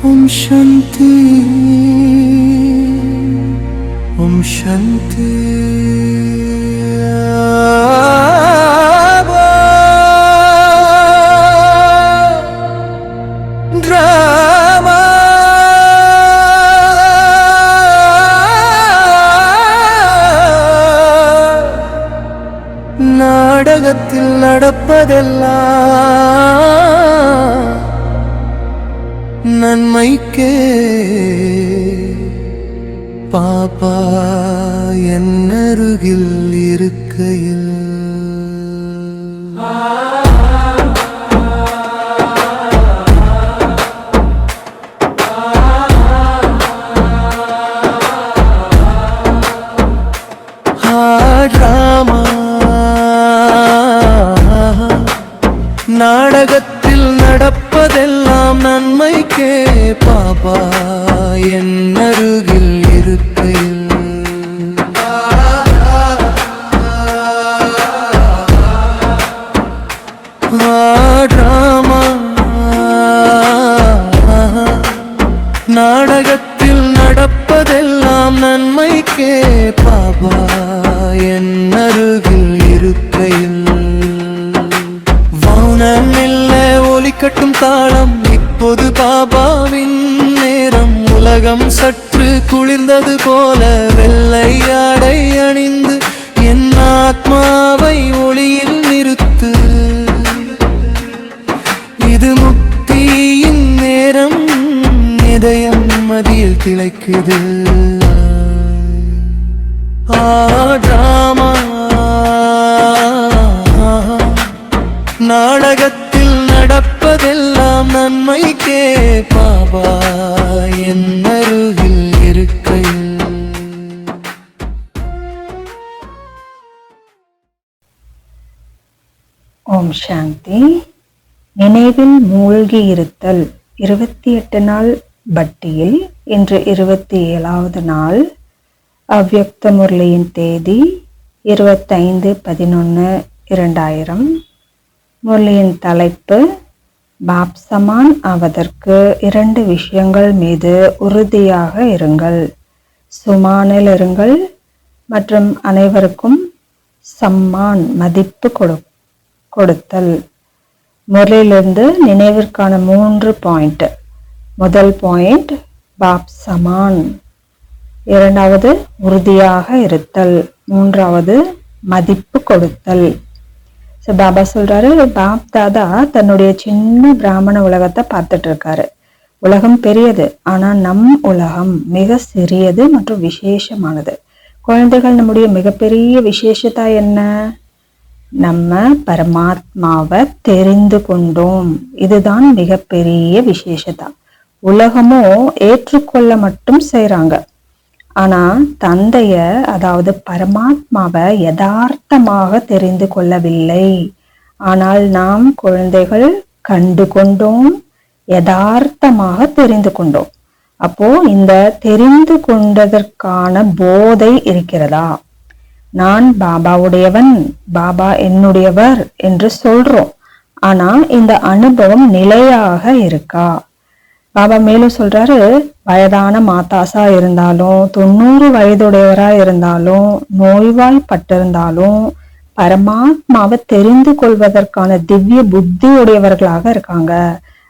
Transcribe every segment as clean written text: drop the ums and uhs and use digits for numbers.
ஓம் சாந்தி, ஓம் சாந்தி. Drama நாடகத்தில் நடப்பதெல்லாம் நன்மைக்கே. பாபா என் அருகில் இருக்கையில் டிராமா நாடகத்தில் நடப்பதெல்லாம் நன்மைக்கே. பாபா என் அருகில் இருக்கையில் டிராமா நாடகத்தில் நடப்பதெல்லாம் நன்மைக்கே. பாபா என் அருகில் இருக்கையில் வானமில்ல ஒலிக்கட்டும் தாளம். இப்போது பாபாவின் நேரம். உலகம் சற்று குளிர்ந்தது போல வெள்ளை ஆடை அணிந்து என் ஆத்மாவை ஒளியில் நிறுத்து. இது முக்தியின் நேரம். இதயம் மதியில் திளைக்குது. டிராமா நாடகத்தில் நடப்பதெல்லாம் நன்மைக்கே. பாபா என் அருகில் இருக்கையில் ஓம் சாந்தி. நினைவில் மூழ்கி இருத்தல். 28 நாள் பட்டியில் இன்று 27வது நாள். அவ்யக்த முரளியின் தேதி 25/11/2000. முரளியின் தலைப்பு பாப் சமான் ஆவதற்கு 2 விஷயங்கள் மீது உறுதியாக இருங்கள். சுமானில் இருங்கள் மற்றும் அனைவருக்கும் சம்மான் மதிப்பு கொடுத்தல். முரளியிலிருந்து நினைவிற்கான 3 பாயிண்ட். முதல் பாயிண்ட் பாப் சமான், 2வது உறுதியாக இருத்தல், 3வது மதிப்பு கொடுத்தல். பாபா சொல்றாரு, பாப் தாதா தன்னுடைய சின்ன பிராமண உலகத்தை பார்த்துட்டு இருக்காரு. உலகம் பெரியது, ஆனா நம் உலகம் மிக சிறியது மற்றும் விசேஷமானது. குழந்தைகள், நம்முடைய மிகப்பெரிய விசேஷத்தா என்ன? நம்ம பரமாத்மாவை தெரிந்து கொண்டோம். இதுதான் மிகப்பெரிய விசேஷத்தா. உலகமோ ஏற்றுக்கொள்ள மட்டும் செய்றாங்க. ஆனா தந்தைய, அதாவது பரமாத்மாவை யதார்த்தமாக தெரிந்து கொள்ளவில்லை. ஆனால் நாம் குழந்தைகள் கண்டு கொண்டோம், யதார்த்தமாக தெரிந்து கொண்டோம். அப்போ இந்த தெரிந்து கொண்டதற்கான போதை இருக்கிறதா? நான் பாபாவுடையவன், பாபா என்னுடையவர் என்று சொல்றோம். ஆனா இந்த அனுபவம் நிலையாக இருக்கா? பாபா மேலும் சொல்றாரு, வயதான மாதாசா இருந்தாலும், 90 வயதுடையவரா இருந்தாலும், நோய்வாய்ப்பட்டிருந்தாலும் பரமாத்மாவை தெரிந்து கொள்வதற்கான திவ்ய புத்தி உடையவர்களாக இருக்காங்க.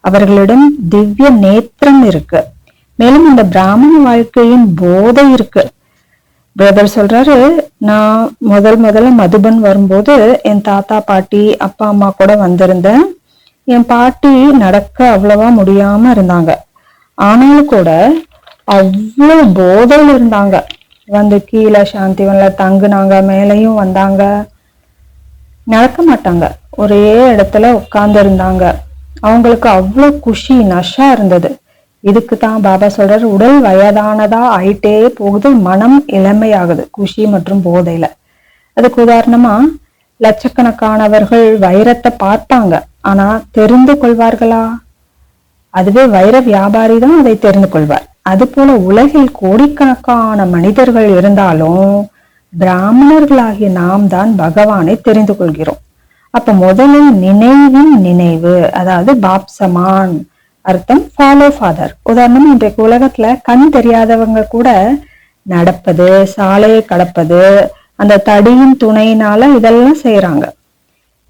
அவர்களிடம் திவ்ய நேத்திரம் இருக்கு. மேலும் இந்த பிராமண வாழ்க்கையின் போதை இருக்கு. பிரதர் சொல்றாரு, நான் முதல்ல மதுபன் வரும்போது என் தாத்தா பாட்டி அப்பா அம்மா கூட வந்திருந்தேன். என் பாட்டி நடக்க அவ்வளவா முடியாம இருந்தாங்க. ஆனாலும் கூட அவ்வளவு போதையில் இருந்தாங்க. வந்து கீழே சாந்திவன்ல தங்குனாங்க, மேலையும் வந்தாங்க. நடக்க மாட்டாங்க, ஒரே இடத்துல உட்கார்ந்து இருந்தாங்க. அவங்களுக்கு அவ்வளவு குஷி, நஷா இருந்தது. இதுக்கு தான் பாபா சொல்றாரு, உடல் வயதானதா ஆயிட்டே போகுது, மனம் இளமையாகுது குஷி மற்றும் போதையில. அதுக்கு உதாரணமா, லட்சக்கணக்கானவர்கள் வைரத்தை பார்ப்பாங்க, ஆனா தெரிந்து கொள்வார்களா? அதுவே வைர வியாபாரி தான் அதை தெரிந்து கொள்வார். அது போல உலகில் கோடிக்கணக்கான மனிதர்கள் இருந்தாலும் பிராமணர்களாகிய நாம் தான் பகவானை தெரிந்து கொள்கிறோம். அப்ப முதலில் நினைவின் நினைவு, அதாவது பாப் சமான், அர்த்தம் ஃபாலோ ஃபாதர். உதாரணம், இன்றைக்கு உலகத்துல கண் தெரியாதவங்க கூட நடப்பது, சாலையை கடப்பது, அந்த தடியின் துணையினால இதெல்லாம் செய்யறாங்க.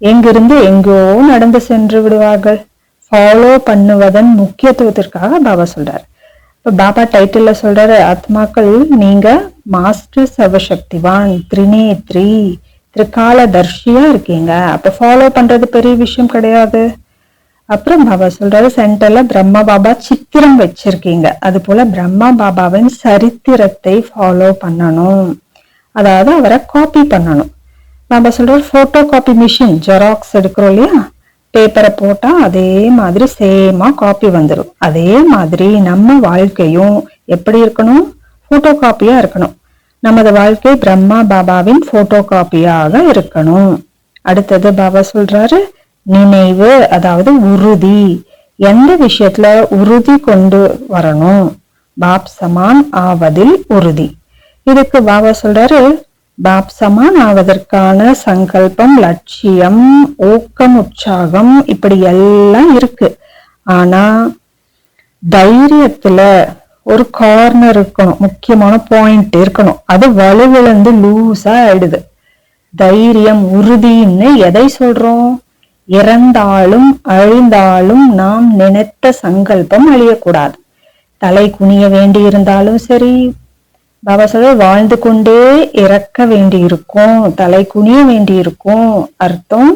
எங்கிருந்து எங்கோ நடந்து சென்று விடுவார்கள். ஃபாலோ பண்ணுவதன் முக்கியத்துவத்திற்காக பாபா சொல்றாரு. இப்ப பாபா டைட்டில்ல சொல்றாரு, ஆத்மாக்கள் நீங்க மாஸ்டர் சர்வசக்திவான், திரிநேத்ரி, திரிகாலதர்ஷியா இருக்கீங்க. அப்ப ஃபாலோ பண்றது பெரிய விஷயம் கிடையாது. அப்புறம் பாபா சொல்றாரு, சென்டர்ல பிரம்மா பாபா சித்திரம் வச்சிருக்கீங்க. அது போல பிரம்மா பாபாவின் சரித்திரத்தை ஃபாலோ பண்ணணும், அதாவது அவரை காப்பி பண்ணணும். பாபா சொல்றாரு, போட்டோ காப்பி மிஷின், ஜெராக்ஸ் எடுக்கிறோம் இல்லையா, பேப்பரை போட்டா அதே மாதிரி சேமா காப்பி வந்துடும். அதே மாதிரி நம்ம வாழ்க்கையும் எப்படி இருக்கணும்? போட்டோ காப்பியா இருக்கணும். நமது வாழ்க்கை பிரம்மா பாபாவின் போட்டோ காப்பியாக இருக்கணும். அடுத்தது பாபா சொல்றாரு, நினைவு, அதாவது உறுதி. எந்த விஷயத்துல உறுதி கொண்டு வரணும்? பாப் சமான் ஆவதில் உறுதி. இதுக்கு பாபா சொல்றாரு, பாப் சமான் ஆவதற்கான சங்கல்பம், லட்சியம், ஊக்கம், உற்சாகம் இப்படி எல்லாம் இருக்கு. ஆனா தைரியத்துல ஒரு கார்னர் இருக்கணும், முக்கியமான பாயிண்ட் இருக்கணும். அது வலுவிழந்து லூஸா ஆயிடுது. தைரியம், உறுதின்னு எதை சொல்றோம்? இறந்தாலும் அழிந்தாலும் நாம் நினைத்த சங்கல்பம் அழியக்கூடாது. தலை குனிய வேண்டி இருந்தாலும் சரி, பாபா சொல்ற வாழ்ந்து கொண்டே இறக்க வேண்டி இருக்கும், தலை குனிய வேண்டி இருக்கும். அர்த்தம்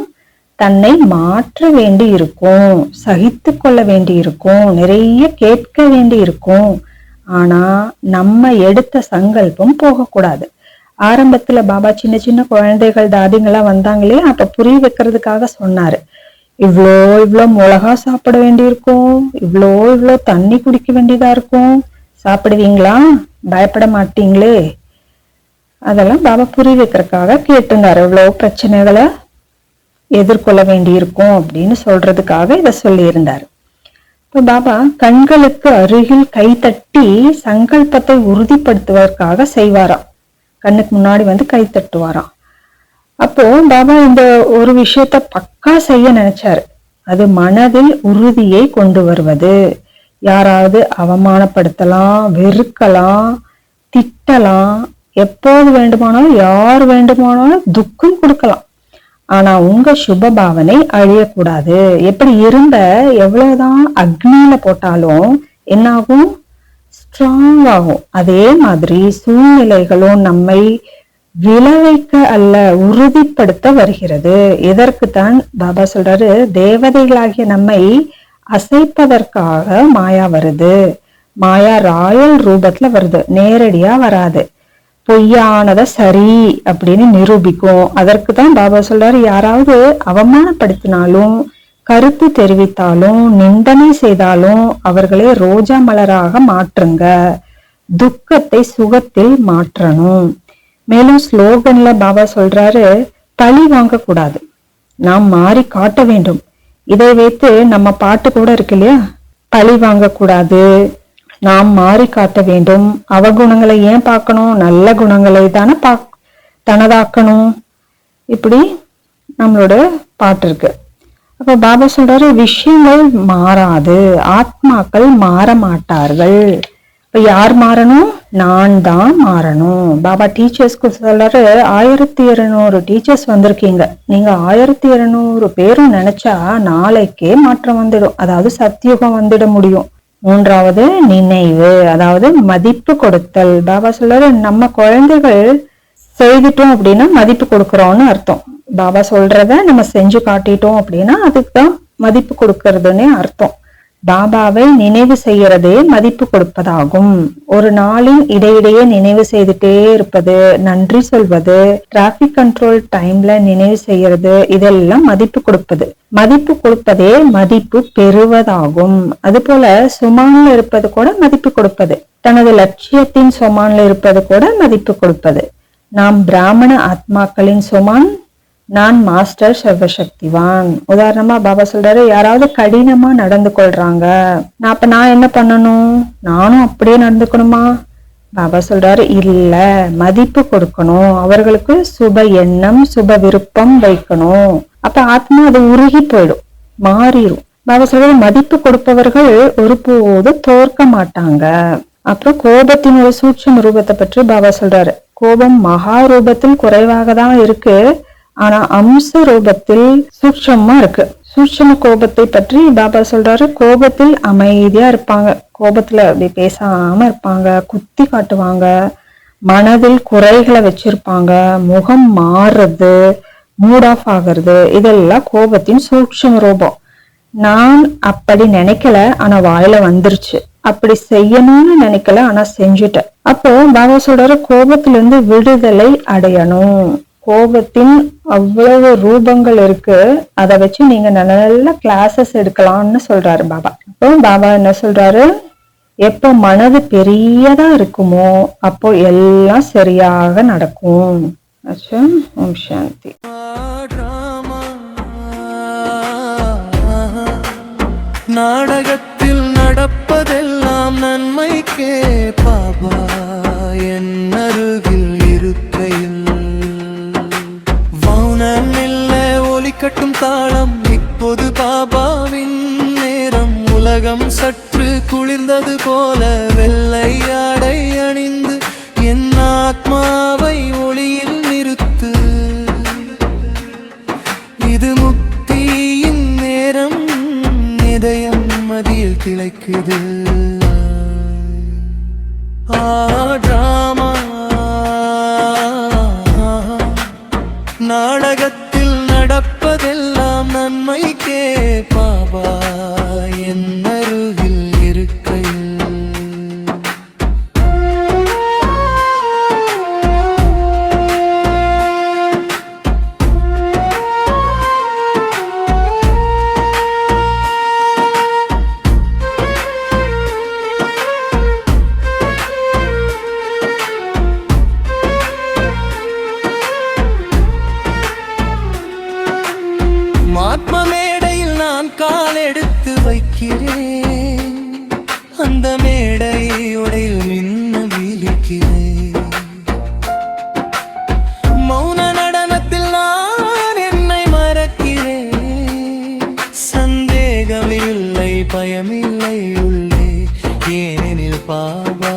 தன்னை மாற்ற வேண்டி இருக்கும், சகித்து கொள்ள வேண்டி இருக்கும், நிறைய கேட்க வேண்டி இருக்கும். ஆனா நம்ம எடுத்த சங்கல்பம் போகக்கூடாது. ஆரம்பத்துல பாபா சின்ன சின்ன குழந்தைகள் தாதிங்கெல்லாம் வந்தாங்களே, அப்ப புரிய வைக்கிறதுக்காக சொன்னாரு, இவ்வளோ மிளகா சாப்பிட வேண்டி இருக்கும், இவ்வளோ தண்ணி குடிக்க வேண்டியதா இருக்கும், சாப்பிடுவீங்களா? பயப்பட மாட்டீங்களே? அதெல்லாம் பாபா புரிய வைக்கிறதுக்காக கேட்டிருந்தாரு. இவ்வளோ பிரச்சனைகளை எதிர்கொள்ள வேண்டி இருக்கும் அப்படின்னு சொல்றதுக்காக இதை சொல்லி இருந்தாரு. இப்போ பாபா கண்களுக்கு அருகில் கை தட்டி சங்கல்பத்தை உறுதிப்படுத்துவதற்காக செய்வாராம். கண்ணுக்கு முன்னாடி வந்து கை தட்டுவாராம். அப்போ பாபா இந்த ஒரு விஷயத்த பக்கா செய்ய நினைச்சாரு. அது மனதில் உறுதியை கொண்டு வருவது. யாராவது அவமானப்படுத்தலாம், வெறுக்கலாம், திட்டலாம், எப்போது வேண்டுமானாலும் யார் வேண்டுமானாலும் துக்கம் கொடுக்கலாம். ஆனா உங்க சுப பாவனை அழியக்கூடாது. எப்படி இரும்ப எவ்வளவுதான் அக்னியில போட்டாலும் என்னாகும்? ஸ்ட்ராங் ஆகும். அதே மாதிரி சூழ்நிலைகளும் நம்மை விளைவிக்க அல்ல, உறுதிப்படுத்த வருகிறது. இதற்குத்தான் பாபா சொல்றாரு, தேவதைகளாகிய நம்மை அசைப்பதற்காக மாயா வருது. மாயா ராயல் ரூபத்துல வருது, நேரடியா வராது. பொய்யானத சரி அப்படின்னு நிரூபிக்கும். அதற்கு தான் பாபா சொல்றாரு, யாராவது அவமானப்படுத்தினாலும், கருத்து தெரிவித்தாலும், நிந்தனை செய்தாலும் அவர்களை ரோஜா மலராக மாற்றுங்க. துக்கத்தை சுகத்தில் மாற்றணும். மேலும் ஸ்லோகன்ல பாபா சொல்றாரு, பழி வாங்க கூடாது, நாம் மாறி காட்ட வேண்டும். இதை வைத்து நம்ம பாட்டு கூட இருக்கு இல்லையா, பழி வாங்க கூடாது, நாம் மாறி காட்ட வேண்டும். அவகுணங்களை ஏன் பார்க்கணும்? நல்ல குணங்களை தானே தனதாக்கணும். இப்படி நம்மளோட பாட்டு இருக்கு. அப்ப பாபா சொல்றாரு, விஷயங்கள் மாறாது, ஆத்மாக்கள் மாற மாட்டார்கள். இப்ப யார் மாறணும்? நான் தான் மாறணும். பாபா டீச்சர்ஸ்க்கு சொல்றாரு, 1200 டீச்சர்ஸ் வந்திருக்கீங்க. நீங்க 1200 பேரும் நினைச்சா நாளைக்கே மாற்றம் வந்துடும், அதாவது சத்தியுகம் வந்துட முடியும். மூன்றாவது நினைவு, அதாவது மதிப்பு கொடுத்தல். பாபா சொல்றாரு, நம்ம குழந்தைகள் செய்துட்டோம் அப்படின்னா மதிப்பு கொடுக்கறோம்னு அர்த்தம். பாபா சொல்றத நம்ம செஞ்சு காட்டிட்டோம் அப்படின்னா அதுக்குதான் மதிப்பு கொடுக்கறதுன்னே அர்த்தம். பாபாவை நினைவு செய்யறதே மதிப்பு கொடுப்பதாகும். ஒரு நாளின் இடையிடையே நினைவு செய்துட்டே இருப்பது, நன்றி சொல்வது, டிராபிக் கண்ட்ரோல் டைம்ல நினைவு செய்யறது, இதெல்லாம் மதிப்பு கொடுப்பது. மதிப்பு கொடுப்பதே மதிப்பு பெறுவதாகும். அது போல சுமான்ல இருப்பது கூட மதிப்பு கொடுப்பது, தனது லட்சியத்தின் சுமான்ல இருப்பது கூட மதிப்பு கொடுப்பது. நாம் பிராமண ஆத்மாக்களின் சுமான், நான் மாஸ்டர் சர்வசக்திவான். உதாரணமா பாபா சொல்றாரு, யாராவது கடினமா நடந்து கொள்றாங்க, அப்ப நான் என்ன பண்ணணும்? நானும் அப்படியே நடந்துக்கணுமா? பாபா சொல்றாரு, இல்ல, மதிப்பு கொடுக்கணும், அவர்களுக்கு சுப எண்ணம், சுப விருப்பம் வைக்கணும். அப்ப ஆத்மா அது உருகி போயிடும், மாறிடும். பாபா சொல்றது மதிப்பு கொடுப்பவர்கள் ஒருபோது தோற்க மாட்டாங்க. அப்புறம் கோபத்தின் ஒரு சூட்சம ரூபத்தை பற்றி பாபா சொல்றாரு. கோபம் மகா ரூபத்தில் குறைவாக தான் இருக்கு, ஆனா அம்ச ரூபத்தில் சூட்சமா இருக்கு. சூட்சம கோபத்தை பற்றி பாபா சொல்றாரு, கோபத்தில் அமைதியா இருப்பாங்க, கோபத்துல அப்படி பேசாம இருப்பாங்க, குத்தி காட்டுவாங்க, மனதில் குறைகளை வச்சிருப்பாங்க, முகம் மாறுறது, மூட் ஆஃப் ஆகிறது, இதெல்லாம் கோபத்தின் சூட்சம ரூபம். நான் அப்படி நினைக்கல, ஆனா வாயில வந்துருச்சு. அப்படி செய்யணும்னு நினைக்கல, ஆனா செஞ்சுட்டேன். அப்போ பாபா சொல்றாரு, கோபத்திலிருந்து விடுதலை அடையணும். கோபத்தின் அவ்வளவு ரூபங்கள் இருக்கு, அதை வச்சு நீங்க நல்ல கிளாஸஸ் எடுக்கலாம்னு சொல்றாரு பாபா. அப்போ பாபா என்ன சொல்றாரு, எப்போ மனது பெரியதா இருக்குமோ அப்போ எல்லாம் சரியாக நடக்கும். ஓம் சாந்தி. நாடகத்தில் நடப்பதெல்லாம் நன்மைக்கே பாபா என் அருகில் இருக்கையில். மௌனம் இல்ல ஒலிக்கட்டும் தாளம், இப்போது பாபாவின் நேரம். உலகம் சற்று குளிர்ந்தது போல வெள்ளை ஆடை அணிந்து என் ஆத்மாவை ஒளியில் நிறுத்து. இது முக்தியின் நேரம், இதயம் மதியில் திளைக்குது. டிராமா நாடகத்தில் நடப்பதெல்லாம் நன்மைக்கே பாபா என் அருகில் இருக்கையில். ஆத்ம மேடையில் நான் கால் எடுத்து வைக்கிறேன், அந்த மேடையுடையில் மின்ன விழிக்கிறேன். மௌன நடனத்தில் நான் என்னை மறக்கிறேன். சந்தேகம் இல்லை, பயமில்லை உள்ளே, ஏனெனில் பாபா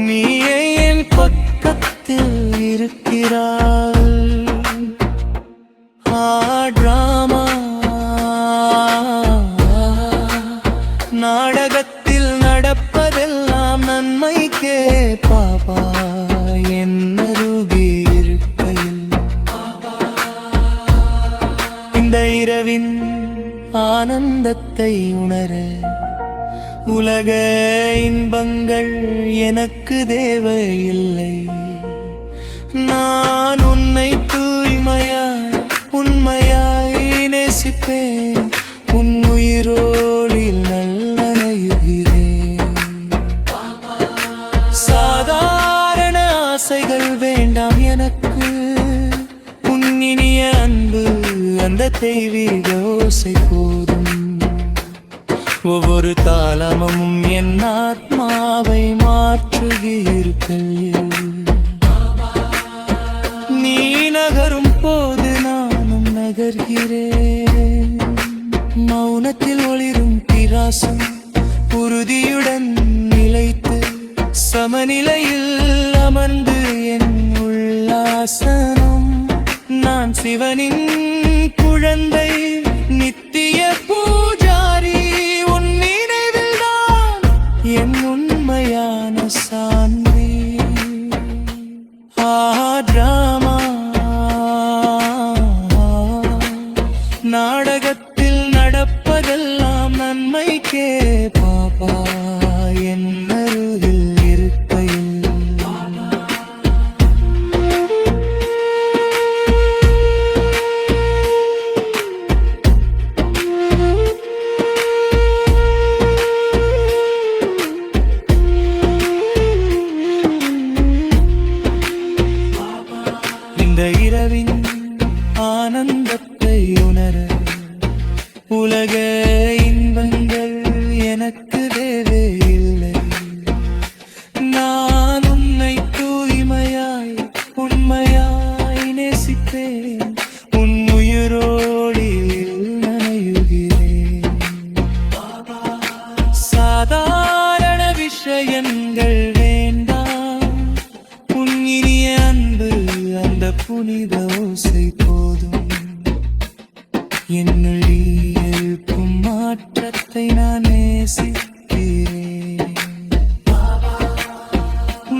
நீயே என் பக்கத்தில் இருக்கிறாய். டிராமா நாடகத்தில் நடப்பதெல்லாம் நன்மைக்கே பாபா என் அருகில் இருக்கையில். இந்த இரவின் ஆனந்தத்தை உணர உலக இன்பங்கள் எனக்கு தேவையில்லை. நான் உன்னை தூய்மையாய் உண்மையாய் நேசிப்பேன், உன் உயிரோடில் நல்லணையுகிறேன். சாதாரண ஆசைகள் வேண்டாம் எனக்கு, உன் இனிய அன்பு அந்த தெய்வீக ஓசை போதும். ஒவ்வொரு தாளமும் என் ஆத்மாவை மாற்றுகிறீர்கள். நீ நகரும் போது நானும் நகர்கிறேன். மௌனத்தில் ஒளிரும் பிரகாசம் உறுதியுடன் நிலைத்து சமநிலையில் அமர்ந்து என் உள்ளாசனம். நான் சிவனின் குழந்தை, நித்திய பூஜாரி, உன் நினைவில் நான் என் உண்மையான சாந்தி. டிராமா நாடகத்தில் நடப்பதெல்லாம் நன்மைக்கே பாபா என் அருகில் இருக்கையில். இந்த இரவின் ஆனந்தத்தை உணர உலக இன்பங்கள் எனக்கு தேவை. மாற்றத்தை நான் நேசிக்கிறேன்.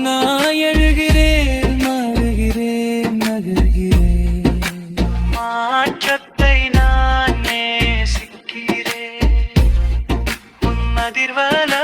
நான் எழுகிறேன், மாறுகிறேன், நகர்கிறேன். மாற்றத்தை நான் நேசிக்கிறேன். உன் அதிர்வலை